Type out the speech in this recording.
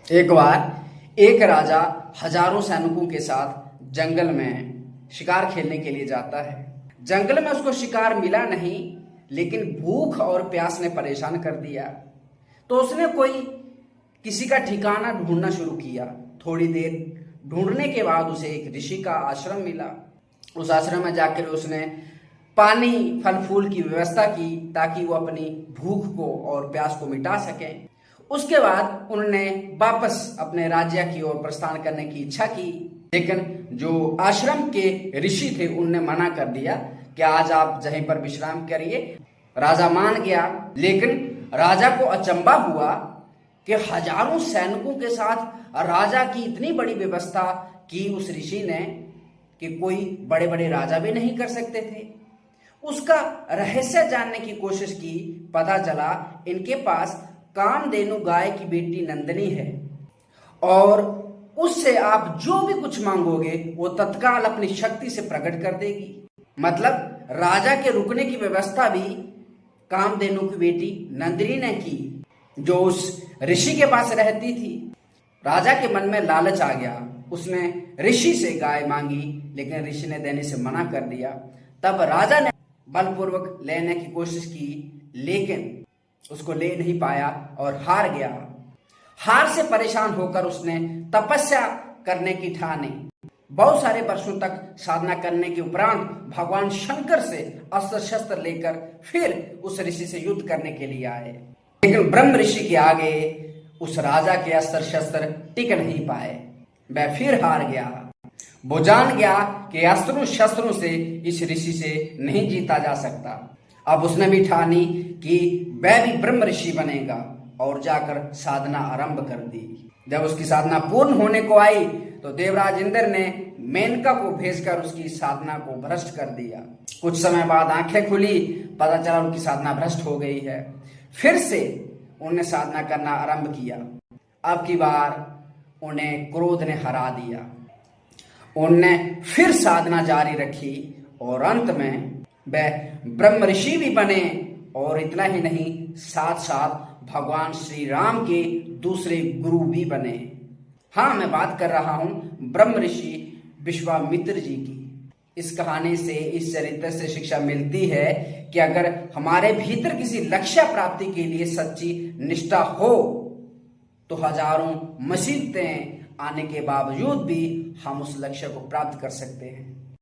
एक बार एक राजा हजारों सैनिकों के साथ जंगल में शिकार खेलने के लिए जाता है। जंगल में उसको शिकार मिला नहीं, लेकिन भूख और प्यास ने परेशान कर दिया। तो उसने किसी का ठिकाना ढूंढना शुरू किया। थोड़ी देर ढूंढने के बाद उसे एक ऋषि का आश्रम मिला। उस आश्रम में जाकर उसने पानी फल फूल की व्यवस्था की ताकि वो अपनी भूख को और प्यास को मिटा सके। उसके बाद उन्होंने वापस अपने राज्य की ओर प्रस्थान करने की इच्छा की, लेकिन जो आश्रम के ऋषि थे उनने मना कर दिया कि आज आप यहीं पर विश्राम करिए। राजा मान गया, लेकिन राजा को अचंभा हुआ कि हजारों सैनिकों के साथ राजा की इतनी बड़ी व्यवस्था की उस ऋषि ने कि कोई बड़े बड़े राजा भी नहीं कर सकते थे। उसका रहस्य जानने की कोशिश की। पता चला इनके पास कामधेनु गाय की बेटी नंदिनी है और उससे आप जो भी कुछ मांगोगे वो तत्काल अपनी शक्ति से प्रकट कर देगी। मतलब राजा के रुकने की व्यवस्था भी कामधेनु की बेटी नंदिनी ने की, जो उस ऋषि के पास रहती थी। राजा के मन में लालच आ गया। उसने ऋषि से गाय मांगी, लेकिन ऋषि ने देने से मना कर दिया। तब राजा ने बलपूर्वक लेने की कोशिश की, लेकिन उसको ले नहीं पाया और हार गया। हार से परेशान होकर उसने तपस्या करने की ठानी। बहुत सारे वर्षों तक साधना करने के उपरांत भगवान शंकर से अस्त्र शस्त्र लेकर फिर उस ऋषि से युद्ध करने के लिए आए, लेकिन ब्रह्म ऋषि के आगे उस राजा के अस्त्र शस्त्र टिक नहीं पाए। वह फिर हार गया। वो जान गया कि अस्त्रों शस्त्रों से इस ऋषि से नहीं जीता जा सकता। अब उसने भी ठानी कि वह भी ब्रह्म ऋषि बनेगा और जाकर साधना आरंभ कर दी। जब उसकी साधना पूर्ण होने को आई तो देवराज इंद्र ने मेनका को भेजकर उसकी साधना को भ्रष्ट कर दिया। कुछ समय बाद आंखें खुली, पता चला उनकी साधना भ्रष्ट हो गई है। फिर से उन्हें साधना करना आरंभ किया। अब की बार उन्हें क्रोध ने हरा दिया। उनने फिर साधना जारी रखी और अंत में वह ब्रह्म ऋषि भी बने। और इतना ही नहीं, साथ साथ भगवान श्री राम के दूसरे गुरु भी बने। हाँ, मैं बात कर रहा हूं ब्रह्म ऋषि विश्वामित्र जी की। इस कहानी से, इस चरित्र से शिक्षा मिलती है कि अगर हमारे भीतर किसी लक्ष्य प्राप्ति के लिए सच्ची निष्ठा हो तो हजारों मुसीबतें आने के बावजूद भी हम उस लक्ष्य को प्राप्त कर सकते हैं।